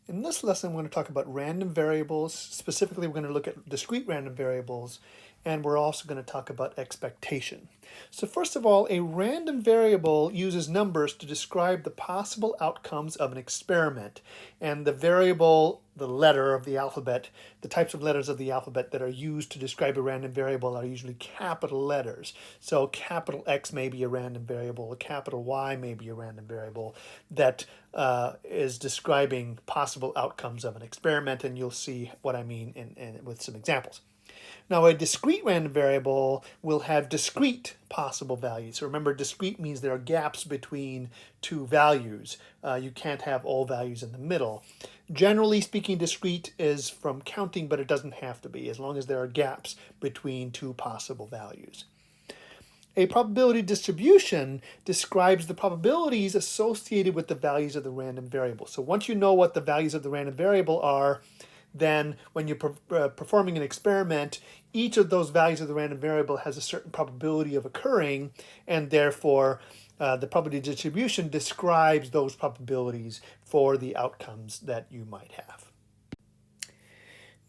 In this lesson, we're going to talk about random variables. Specifically, we're going to look at discrete random variables, and we're also going to talk about expectation. So first of all, a random variable uses numbers to describe the possible outcomes of an experiment. And the variable, the letter of the alphabet, the types of letters of the alphabet that are used to describe a random variable are usually capital letters. So capital X may be a random variable, a capital Y may be a random variable that is describing possible outcomes of an experiment, and you'll see what I mean with some examples. Now, a discrete random variable will have discrete possible values. So remember, discrete means there are gaps between two values. You can't have all values in the middle. Generally speaking, discrete is from counting, but it doesn't have to be, as long as there are gaps between two possible values. A probability distribution describes the probabilities associated with the values of the random variable. So once you know what the values of the random variable are, then when you're performing an experiment, each of those values of the random variable has a certain probability of occurring, and therefore the probability distribution describes those probabilities for the outcomes that you might have.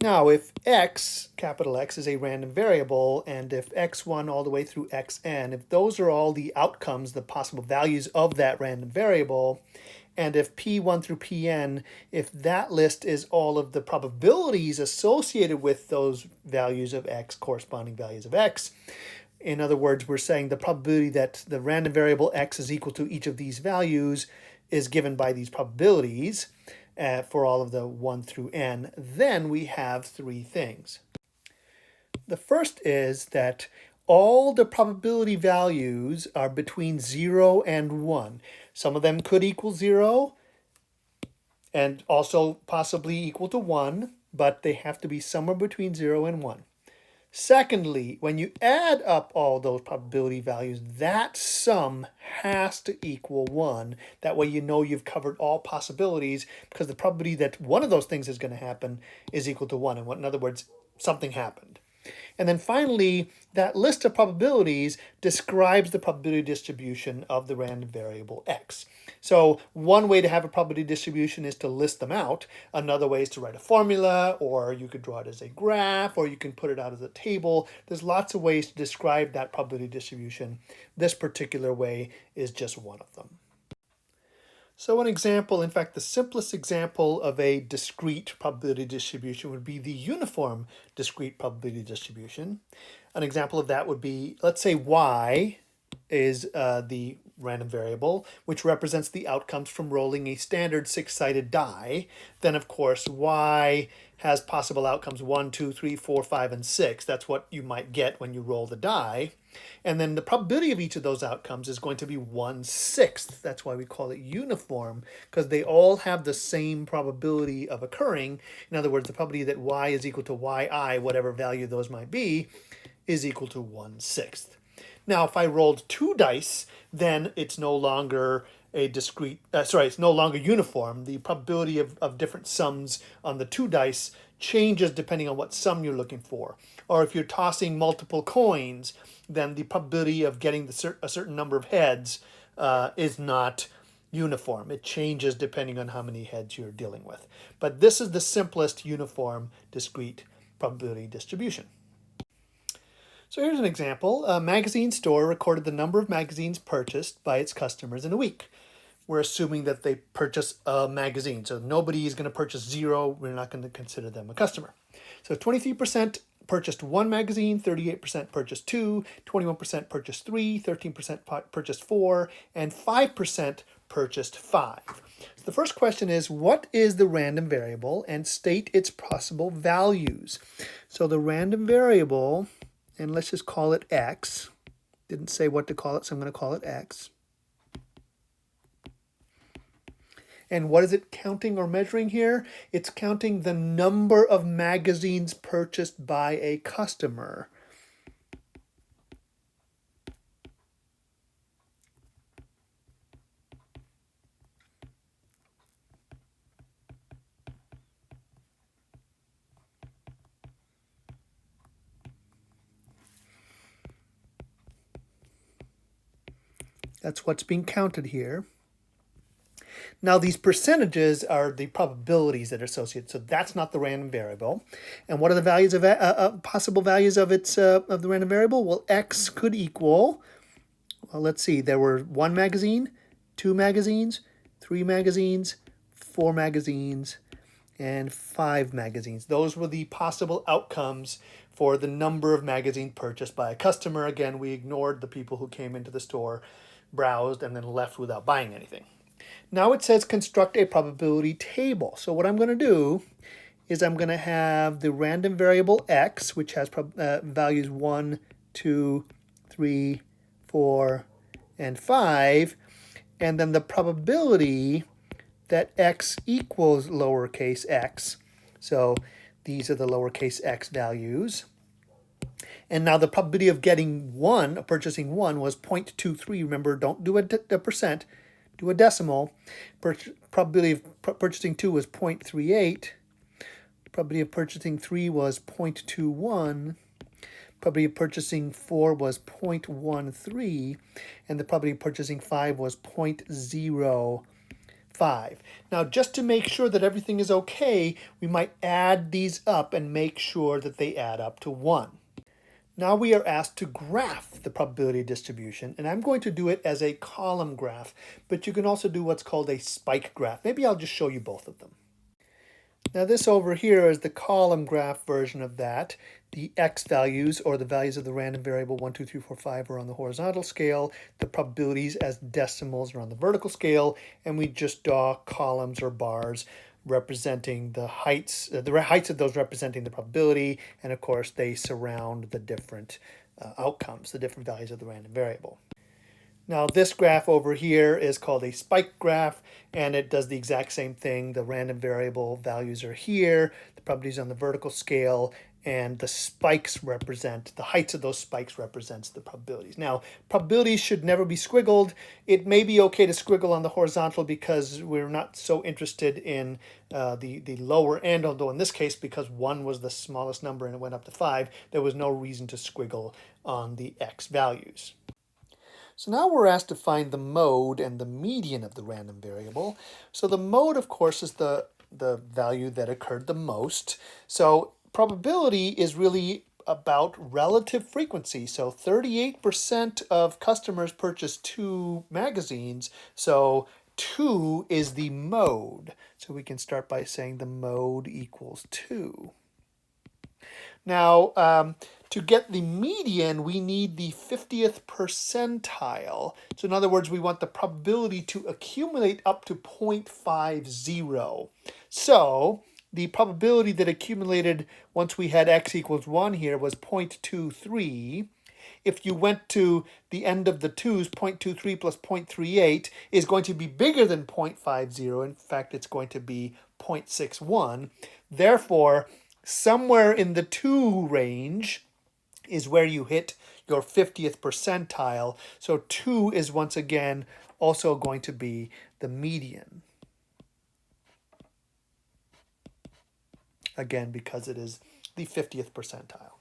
Now, if x, capital X, is a random variable, and if x1 all the way through xn, if those are all the outcomes, the possible values of that random variable, and if p1 through pn, if that list is all of the probabilities associated with those values of x, corresponding values of x, in other words, we're saying the probability that the random variable x is equal to each of these values is given by these probabilities, for all of the 1 through n, then we have three things. The first is that all the probability values are between 0 and 1. Some of them could equal 0 and also possibly equal to 1, but they have to be somewhere between 0 and 1. Secondly, when you add up all those probability values, that sum has to equal 1. That way you know you've covered all possibilities, because the probability that one of those things is going to happen is equal to 1. In other words, something happened. And then finally, that list of probabilities describes the probability distribution of the random variable x. So one way to have a probability distribution is to list them out. Another way is to write a formula, or you could draw it as a graph, or you can put it out as a table. There's lots of ways to describe that probability distribution. This particular way is just one of them. So an example, in fact, the simplest example of a discrete probability distribution would be the uniform discrete probability distribution. An example of that would be, let's say y is the random variable, which represents the outcomes from rolling a standard six-sided die. Then, of course, y has possible outcomes 1, 2, 3, 4, 5, and 6. That's what you might get when you roll the die. And then the probability of each of those outcomes is going to be 1/6. That's why we call it uniform, because they all have the same probability of occurring. In other words, the probability that y is equal to yi, whatever value those might be, is equal to 1/6. Now, if I rolled two dice, then it's no longer a discrete, it's no longer uniform. The probability of different sums on the two dice changes depending on what sum you're looking for. Or if you're tossing multiple coins, then the probability of getting a certain number of heads is not uniform. It changes depending on how many heads you're dealing with. But this is the simplest uniform discrete probability distribution. So here's an example. A magazine store recorded the number of magazines purchased by its customers in a week. We're assuming that they purchase a magazine. So nobody is going to purchase 0. We're not going to consider them a customer. So 23% purchased 1 magazine, 38% purchased 2, 21% purchased 3, 13% purchased 4, and 5% purchased 5. So the first question is, what is the random variable, and state its possible values. So the random variable, and let's just call it x. Didn't say what to call it, so I'm going to call it x. And what is it counting or measuring here? It's counting the number of magazines purchased by a customer. That's what's being counted here. Now these percentages are the probabilities that are associated, so that's not the random variable. And what are the values of possible values of its of the random variable? Well, x could equal, well, let's see, there were 1 magazine, 2 magazines, 3 magazines, 4 magazines, and 5 magazines. Those were the possible outcomes for the number of magazines purchased by a customer. Again, we ignored the people who came into the store, browsed, and then left without buying anything. Now it says construct a probability table. So what I'm going to do is I'm going to have the random variable x, which has values 1, 2, 3, 4, and 5, and then the probability that x equals lowercase x. So these are the lowercase x values. And now the probability of getting 1, of purchasing 1, was 0.23. Remember, don't do a percent, do a decimal. Probability of purchasing 2 was 0.38. Probability of purchasing 3 was 0.21. Probability of purchasing 4 was 0.13. And the probability of purchasing 5 was 0.05. Now, just to make sure that everything is okay, we might add these up and make sure that they add up to 1. Now we are asked to graph the probability distribution, and I'm going to do it as a column graph, but you can also do what's called a spike graph. Maybe I'll just show you both of them. Now this over here is the column graph version of that. The x values, or the values of the random variable 1, 2, 3, 4, 5 are on the horizontal scale. The probabilities as decimals are on the vertical scale, and we just draw columns or bars representing the heights of those representing the probability, and of course they surround the different outcomes, the different values of the random variable. Now this graph over here is called a spike graph, and it does the exact same thing. The random variable values are here, the probabilities on the vertical scale, and the spikes represent, the heights of those spikes represents the probabilities. Now, probabilities should never be squiggled. It may be okay to squiggle on the horizontal because we're not so interested in the lower end, although in this case, because 1 was the smallest number and it went up to 5, there was no reason to squiggle on the x values. So now we're asked to find the mode and the median of the random variable. So the mode, of course, is the value that occurred the most. So probability is really about relative frequency. So 38% of customers purchased 2 magazines. So 2 is the mode. So we can start by saying the mode equals 2. Now, to get the median, we need the 50th percentile. So in other words, we want the probability to accumulate up to 0.50. So the probability that accumulated once we had x equals 1 here was 0.23. If you went to the end of the 2's, 0.23 plus 0.38 is going to be bigger than 0.50. In fact, it's going to be 0.61. Therefore, somewhere in the 2 range is where you hit your 50th percentile. So 2 is once again also going to be the median. Again, because it is the 50th percentile.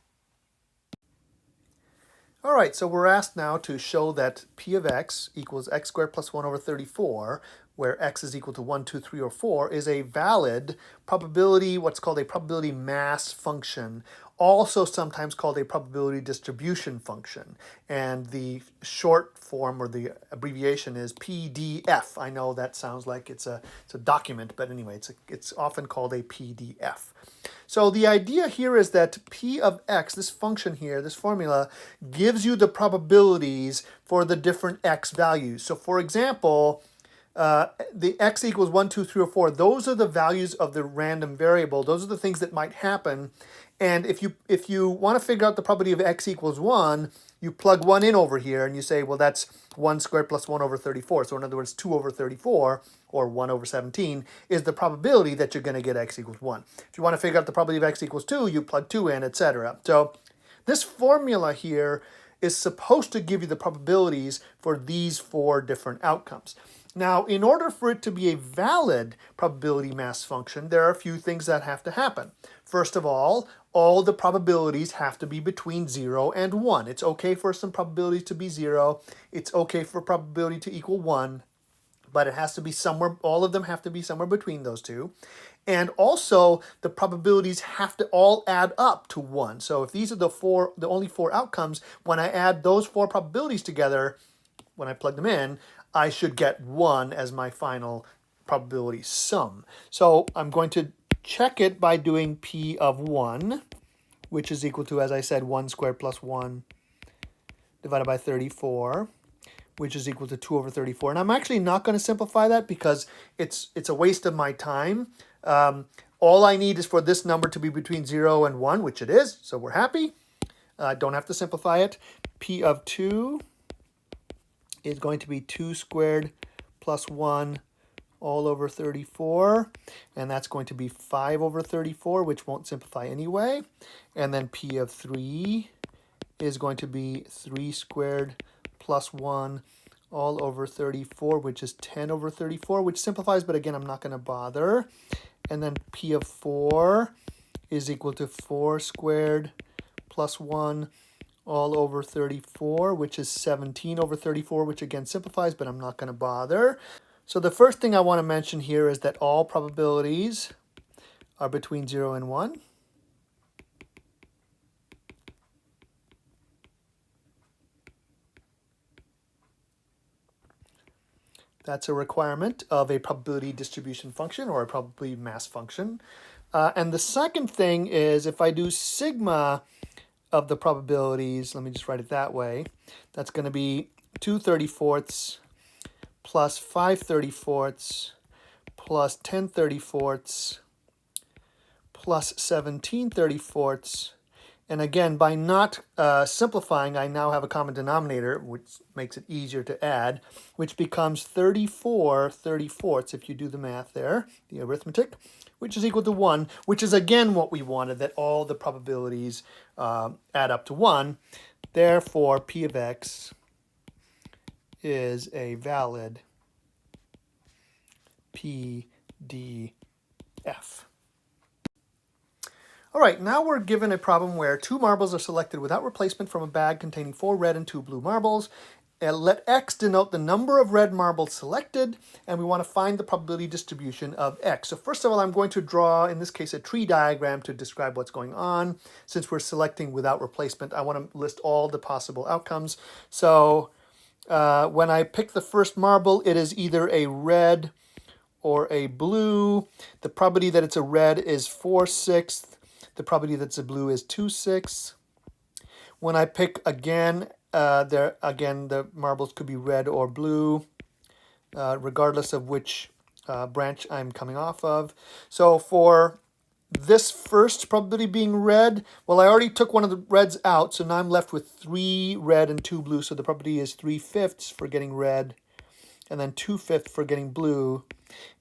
All right, so we're asked now to show that p of x equals x squared plus 1 over 34, where x is equal to 1, 2, 3, or 4, is a valid probability, what's called a probability mass function, also sometimes called a probability distribution function. And the short form or the abbreviation is PDF. I know that sounds like it's a document, but anyway, it's often called a PDF. So the idea here is that p of x, this function here, this formula, gives you the probabilities for the different x values. So for example, the x equals 1, 2, 3, or 4, those are the values of the random variable. Those are the things that might happen. And if you want to figure out the probability of x equals 1, you plug 1 in over here and you say, well, that's 1 squared plus 1 over 34. So in other words, 2 over 34, or 1 over 17, is the probability that you're going to get x equals 1. If you want to figure out the probability of x equals 2, you plug 2 in, etc. So this formula here is supposed to give you the probabilities for these 4 different outcomes. Now, in order for it to be a valid probability mass function, there are a few things that have to happen. First of all the probabilities have to be between 0 and 1. It's okay for some probabilities to be 0. It's okay for probability to equal 1. but it has to be somewhere, all of them have to be somewhere between those two. And also the probabilities have to all add up to 1. So if these are the only 4 outcomes, when I add those 4 probabilities together, when I plug them in, I should get 1 as my final probability sum. So I'm going to check it by doing P of 1, which is equal to, as I said, 1 squared plus 1 divided by 34, which is equal to 2 over 34. And I'm actually not going to simplify that because it's a waste of my time. All I need is for this number to be between 0 and 1, which it is, so we're happy. Don't have to simplify it. P of 2 is going to be 2 squared plus 1 all over 34, and that's going to be 5 over 34, which won't simplify anyway. And then P of 3 is going to be 3 squared plus 1 all over 34, which is 10 over 34, which simplifies, but again, I'm not going to bother. And then P of 4 is equal to 4 squared plus 1 all over 34, which is 17 over 34, which again simplifies, but I'm not going to bother. So the first thing I want to mention here is that all probabilities are between 0 and 1. That's a requirement of a probability distribution function or a probability mass function. And the second thing is if I do sigma of the probabilities, let me just write it that way, that's going to be 2/34 plus 5/34 plus 10/34 plus 17/34. And again, by not simplifying, I now have a common denominator, which makes it easier to add, which becomes 34/34 if you do the math there, the arithmetic, which is equal to 1, which is again what we wanted, that all the probabilities add up to 1. Therefore, P of x is a valid PDF. All right, now we're given a problem where 2 marbles are selected without replacement from a bag containing 4 red and 2 blue marbles. And let x denote the number of red marbles selected, and we want to find the probability distribution of x. So first of all, I'm going to draw, in this case, a tree diagram to describe what's going on. Since we're selecting without replacement, I want to list all the possible outcomes. So when I pick the first marble, it is either a red or a blue. The probability that it's a red is 4/6. The probability that it's a blue is 2/6. When I pick again, the marbles could be red or blue, regardless of which branch I'm coming off of. So for this first probability being red, well, I already took one of the reds out, so now I'm left with 3 red and 2 blue. So the probability is 3/5 for getting red, and then 2/5 for getting blue,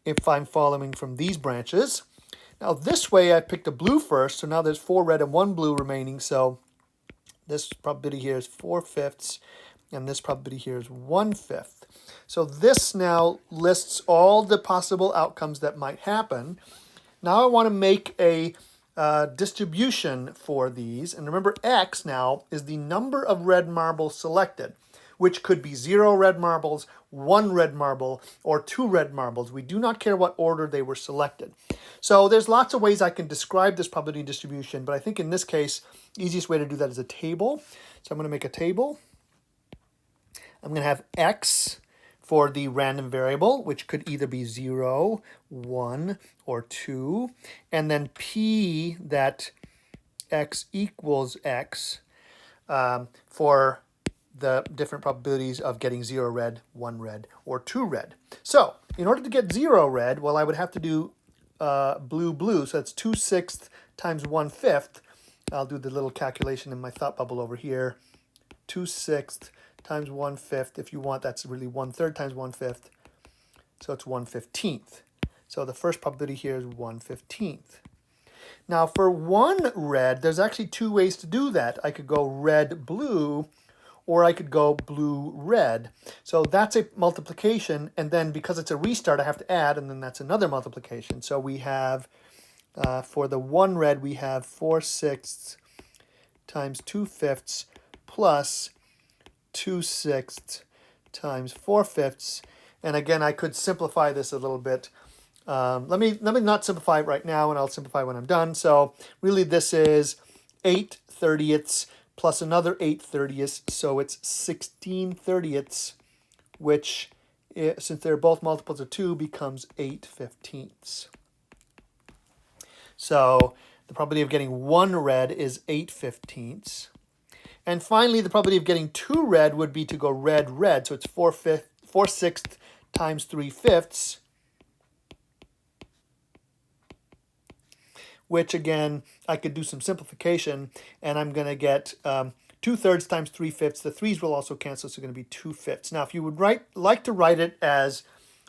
if I'm following from these branches. Now this way I picked a blue first, so now there's 4 red and 1 blue remaining, so this probability here is 4/5, and this probability here is 1/5. So this now lists all the possible outcomes that might happen. Now I want to make a distribution for these, and remember x now is the number of red marbles selected, which could be 0 red marbles, 1 red marble, or 2 red marbles. We do not care what order they were selected. So there's lots of ways I can describe this probability distribution, but I think in this case, the easiest way to do that is a table. So I'm going to make a table. I'm going to have x for the random variable, which could either be 0, 1, or 2, and then p that x equals x for the different probabilities of getting 0 red, 1 red, or 2 red. So in order to get 0 red, well, I would have to do blue, blue. So that's 2/6 times 1/5. I'll do the little calculation in my thought bubble over here. 2/6 times 1/5. If you want, that's really 1/3 times 1/5. So it's 1/15. So the first probability here is 1/15. Now for 1 red, there's actually 2 ways to do that. I could go red, blue, or I could go blue, red. So that's a multiplication, and then because it's a restart, I have to add, and then that's another multiplication. So we have, for the 1 red, we have 4/6 times 2/5 plus 2/6 times 4/5. And again, I could simplify this a little bit. Let me not simplify it right now, and I'll simplify when I'm done. So really this is 8/30ths plus another 8/30ths, so it's 16/30ths, which, since they're both multiples of 2, becomes 8/15ths. So the probability of getting 1 red is 8/15ths. And finally, the probability of getting 2 red would be to go red, red. So it's 4/6 times 3/5, which again, I could do some simplification, and I'm going to get 2/3 times 3/5. The 3's will also cancel, so it's going to be 2/5. Now, if you would like to write it as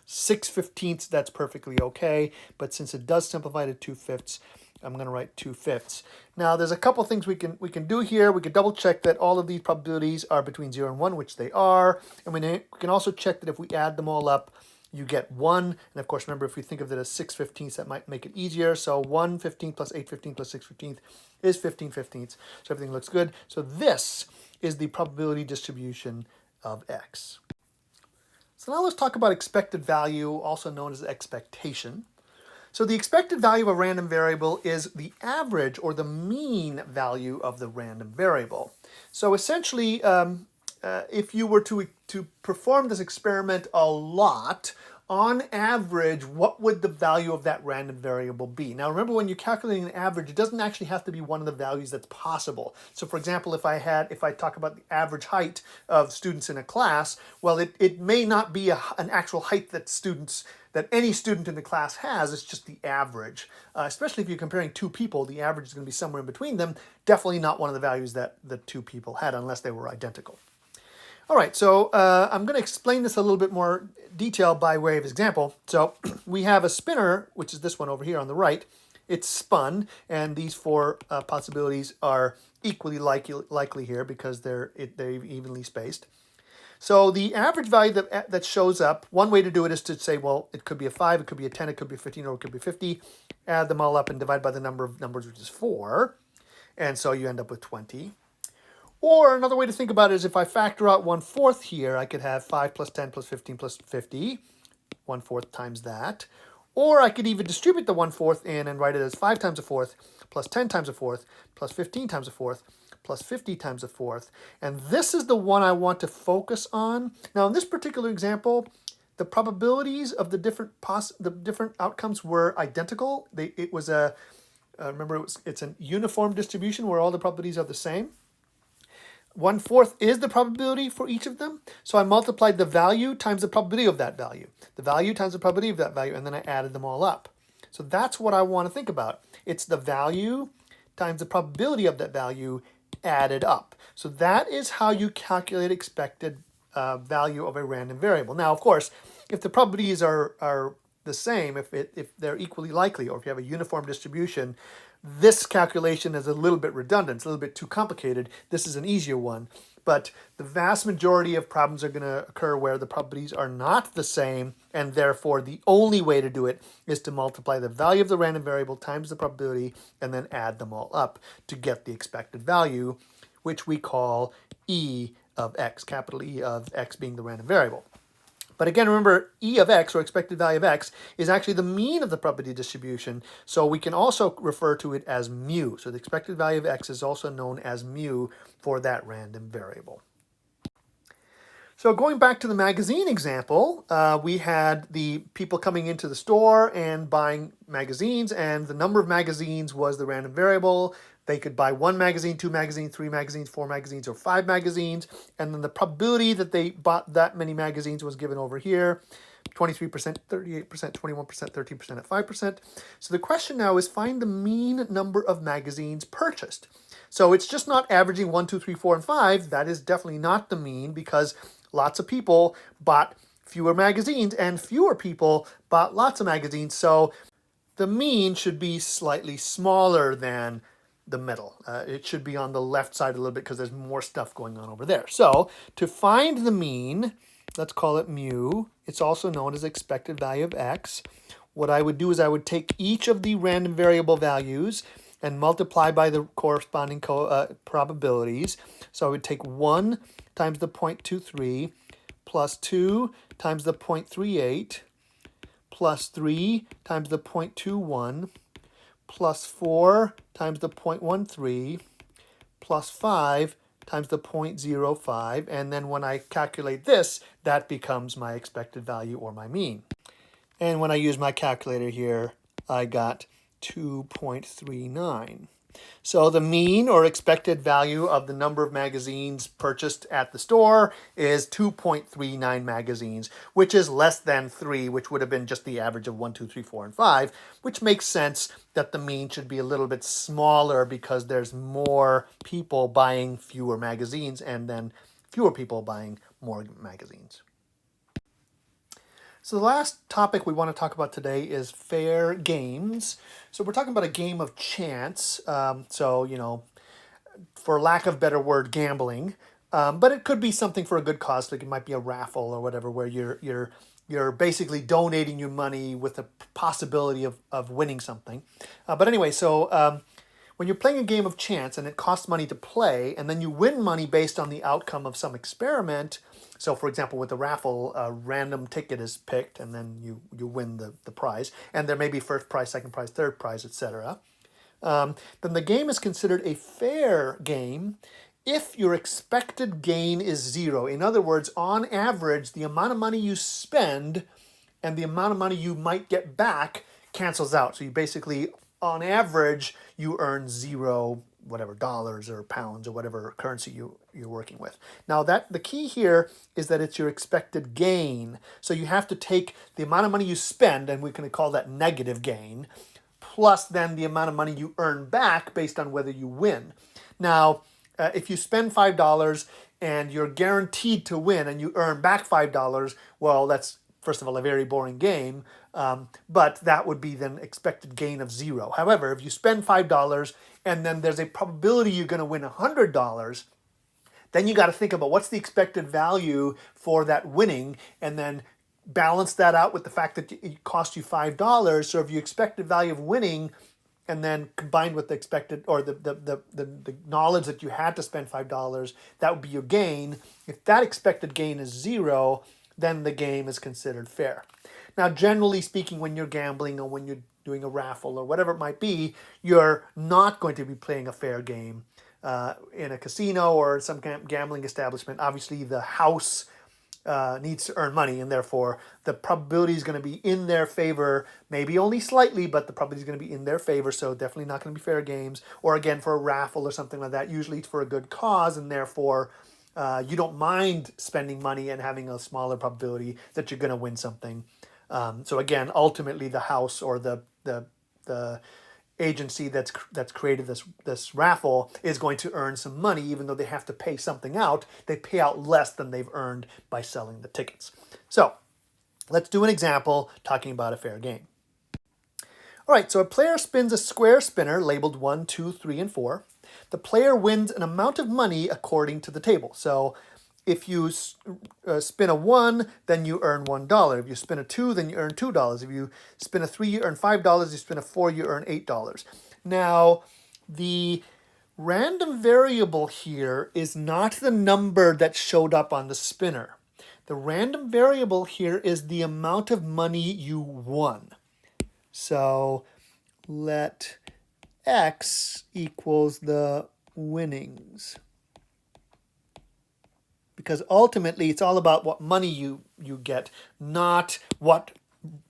6/15ths, that's perfectly okay. But since it does simplify to 2/5, I'm going to write 2/5. Now, there's a couple things we can do here. We can double check that all of these probabilities are between 0 and 1, which they are. And we can also check that if we add them all up, you get 1. And of course, remember, if we think of it as 6/15ths, that might make it easier. So 1/15 plus 8/15 plus 6/15 is 15/15ths. So everything looks good. So this is the probability distribution of X. So now let's talk about expected value, also known as expectation. So the expected value of a random variable is the average or the mean value of the random variable. So essentially, if you were to perform this experiment a lot, on average, what would the value of that random variable be? Now remember, when you're calculating an average, it doesn't actually have to be one of the values that's possible. So for example, if I talk about the average height of students in a class, well, it may not be an actual height that any student in the class has. It's just the average. Especially if you're comparing 2 people, the average is going to be somewhere in between them. Definitely not one of the values that the 2 people had, unless they were identical. All right, so I'm going to explain this a little bit more detail by way of example. So we have a spinner, which is this one over here on the right. It's spun, and these 4 possibilities are equally likely here because they're evenly spaced. So the average value that shows up, one way to do it is to say, well, it could be a 5, it could be a 10, it could be a 15, or it could be 50. Add them all up and divide by the number of numbers, which is 4. And so you end up with 20. Or another way to think about it is if I factor out 1/4 here, I could have 5 plus 10 plus 15 plus 50, 1/4 times that. Or I could even distribute the 1/4 in and write it as 5 times a fourth, plus 10 times a fourth, plus 15 times a fourth, plus 50 times a fourth. And this is the one I want to focus on. Now in this particular example, the probabilities of the different outcomes were identical. Remember, it's a uniform distribution where all the probabilities are the same. 1/4 is the probability for each of them. So I multiplied the value times the probability of that value. The value times the probability of that value, and then I added them all up. So that's what I want to think about. It's the value times the probability of that value added up. So that is how you calculate expected value of a random variable. Now, of course, if the probabilities are the same, if they're equally likely, or if you have a uniform distribution, this calculation is a little bit redundant. It's a little bit too complicated. This is an easier one. But the vast majority of problems are going to occur where the probabilities are not the same, and therefore the only way to do it is to multiply the value of the random variable times the probability and then add them all up to get the expected value, which we call E of X, capital E of X being the random variable. But again, remember, E of X, or expected value of X, is actually the mean of the probability distribution. So we can also refer to it as mu. So the expected value of X is also known as mu for that random variable. So going back to the magazine example, we had the people coming into the store and buying magazines, and the number of magazines was the random variable. They could buy 1 magazine, 2 magazines, 3 magazines, 4 magazines, or 5 magazines. And then the probability that they bought that many magazines was given over here. 23%, 38%, 21%, 13%, and 5%. So the question now is find the mean number of magazines purchased. So it's just not averaging 1, 2, 3, 4, and 5. That is definitely not the mean, because lots of people bought fewer magazines and fewer people bought lots of magazines. So the mean should be slightly smaller than the middle. It should be on the left side a little bit because there's more stuff going on over there. So to find the mean, let's call it mu. It's also known as expected value of X. What I would do is I would take each of the random variable values and multiply by the corresponding probabilities. So I would take 1 times the 0.23 plus 2 times the 0.38 plus 3 times the 0.21 plus 4 times the 0.13 plus 5 times the 0.05. And then when I calculate this, that becomes my expected value or my mean. And when I use my calculator here, I got 2.39. So the mean or expected value of the number of magazines purchased at the store is 2.39 magazines, which is less than 3, which would have been just the average of 1, 2, 3, 4, and 5, which makes sense that the mean should be a little bit smaller because there's more people buying fewer magazines and then fewer people buying more magazines. So the last topic we want to talk about today is fair games. So we're talking about a game of chance. For lack of a better word, gambling. But it could be something for a good cause. Like it might be a raffle or whatever, where you're basically donating your money with the possibility of winning something. But anyway, when you're playing a game of chance and it costs money to play, and then you win money based on the outcome of some experiment. So, for example, with the raffle, a random ticket is picked, and then you win the prize. And there may be first prize, second prize, third prize, etc. Then the game is considered a fair game if your expected gain is 0. In other words, on average, the amount of money you spend and the amount of money you might get back cancels out. So you basically, on average, you earn 0, whatever, dollars or pounds or whatever currency you're working with. Now the key here is that it's your expected gain. So you have to take the amount of money you spend, and we can call that negative gain, plus then the amount of money you earn back based on whether you win. Now, if you spend $5 and you're guaranteed to win and you earn back $5, well, that's, first of all, a very boring game, but that would be then expected gain of 0. However, if you spend $5 and then there's a probability you're going to win $100, then you got to think about what's the expected value for that winning, and then balance that out with the fact that it cost you $5. So if you expected value of winning, and then combined with the expected or the knowledge that you had to spend $5, that would be your gain. If that expected gain is 0, then the game is considered fair. Now, generally speaking, when you're gambling or when you're doing a raffle or whatever it might be, you're not going to be playing a fair game. In a casino or some gambling establishment, obviously the house needs to earn money, and therefore the probability is going to be in their favor, maybe only slightly, but the probability is going to be in their favor, so definitely not going to be fair games. Or again, for a raffle or something like that, usually it's for a good cause, and therefore you don't mind spending money and having a smaller probability that you're going to win something. So again, ultimately the house or the agency that's created this raffle is going to earn some money, even though they have to pay something out. They pay out less than they've earned by selling the tickets. So let's do an example talking about a fair game. All right, so a player spins a square spinner labeled 1, 2, 3, and 4. The player wins an amount of money according to the table. So if you spin a 1, then you earn $1. If you spin a 2, then you earn $2. If you spin a 3, you earn $5. You spin a 4, you earn $8. Now, the random variable here is not the number that showed up on the spinner. The random variable here is the amount of money you won. So let x equals the winnings. Because ultimately it's all about what money you get, not what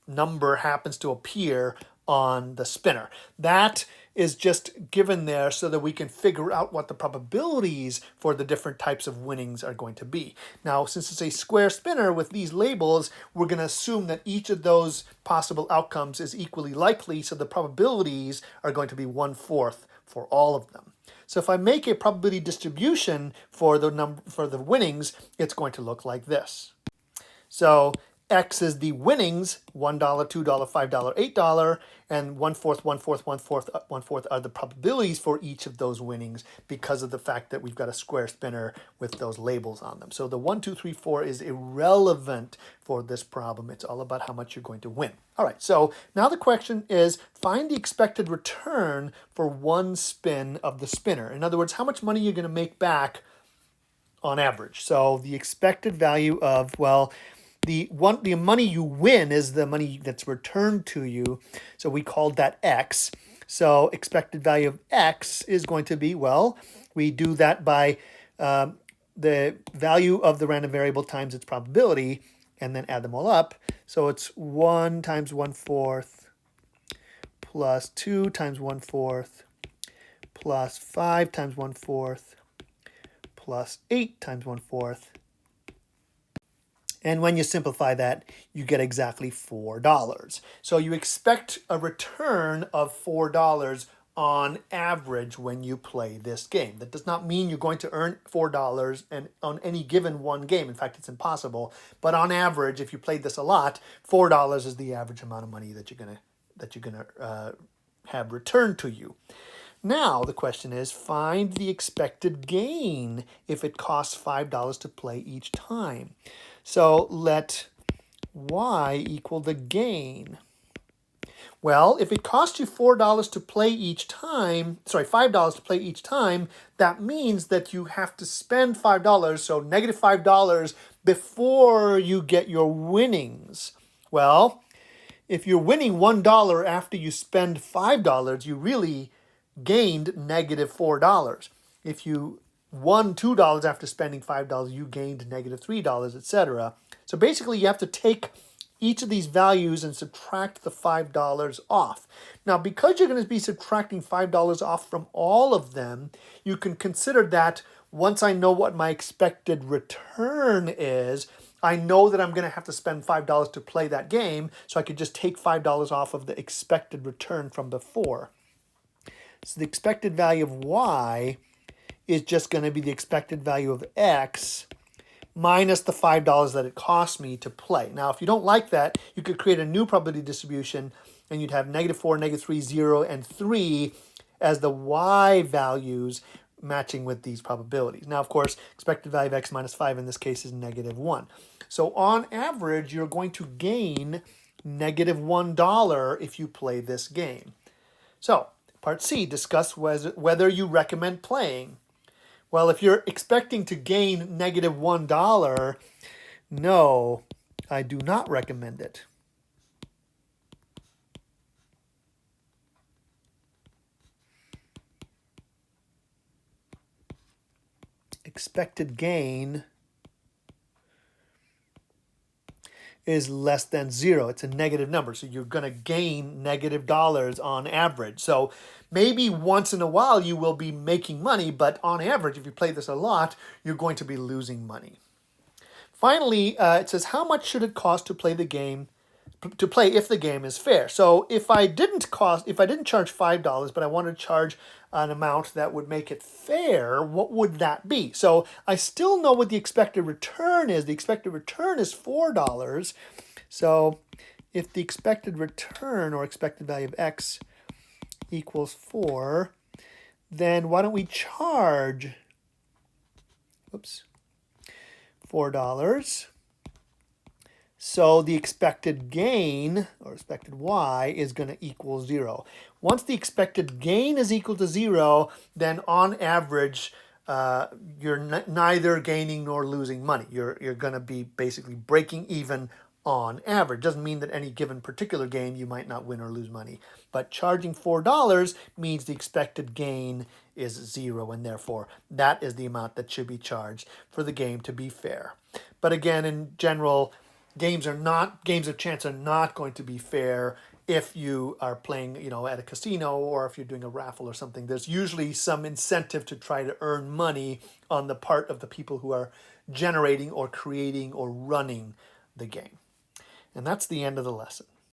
number happens to appear on the spinner. That is just given there so that we can figure out what the probabilities for the different types of winnings are going to be. Now, since it's a square spinner with these labels, we're going to assume that each of those possible outcomes is equally likely, so the probabilities are going to be 1/4 for all of them. So if I make a probability distribution for the winnings, it's going to look like this. So X is the winnings, $1, $2, $5, $8, and 1/4, 1/4, 1/4, 1/4 are the probabilities for each of those winnings because of the fact that we've got a square spinner with those labels on them. So the 1, 2, 3, 4 is irrelevant for this problem. It's all about how much you're going to win. All right, so now the question is, find the expected return for one spin of the spinner. In other words, how much money you're going to make back on average. So the expected value of, well, the money you win is the money that's returned to you. So we called that X. So expected value of X is going to be, well, we do that by the value of the random variable times its probability, and then add them all up. So it's 1 times 1/4 plus 2 times 1/4 plus 5 times 1/4 plus 8 times 1/4. And when you simplify that, you get exactly $4. So you expect a return of $4 on average when you play this game. That does not mean you're going to earn $4 and on any given one game. In fact, it's impossible. But on average, if you played this a lot, $4 is the average amount of money that you're gonna have returned to you. Now the question is, find the expected gain if it costs $5 to play each time. So let y equal the gain. Well, if it costs you $4 to play each time, $5 to play each time, that means that you have to spend $5, so negative $5 before you get your winnings. Well, if you're winning $1 after you spend $5, you really gained negative $4. If you won $2 after spending $5, you gained negative $3, etc. So basically, you have to take each of these values and subtract the $5 off. Now, because you're going to be subtracting $5 off from all of them, you can consider that once I know what my expected return is, I know that I'm going to have to spend $5 to play that game, so I could just take $5 off of the expected return from before. So the expected value of y is just going to be the expected value of x minus the $5 that it cost me to play. Now, if you don't like that, you could create a new probability distribution, and you'd have -4, -3, 0, and 3 as the y values matching with these probabilities. Now, of course, expected value of x minus 5 in this case is -1. So on average, you're going to gain -$1 if you play this game. So, part C, discuss whether you recommend playing. Well, if you're expecting to gain -$1, no, I do not recommend it. Expected gain is less than 0. It's a negative number, so you're going to gain $- on average. So maybe once in a while you will be making money, but on average, if you play this a lot, you're going to be losing money. Finally, it says, how much should it cost to play the game, if the game is fair? So if I didn't charge $5, but I wanted to charge an amount that would make it fair, what would that be? So I still know what the expected return is. The expected return is $4. So if the expected return, or expected value of x, equals 4, then why don't we charge $4? So the expected gain, or expected y, is going to equal 0. Once the expected gain is equal to 0, then on average, you're neither gaining nor losing money. You're going to be basically breaking even on average. Doesn't mean that any given particular game you might not win or lose money. But charging $4 means the expected gain is 0, and therefore that is the amount that should be charged for the game to be fair. But again, in general, games of chance are not going to be fair if you are playing, at a casino, or if you're doing a raffle or something. There's usually some incentive to try to earn money on the part of the people who are generating or creating or running the game. And that's the end of the lesson.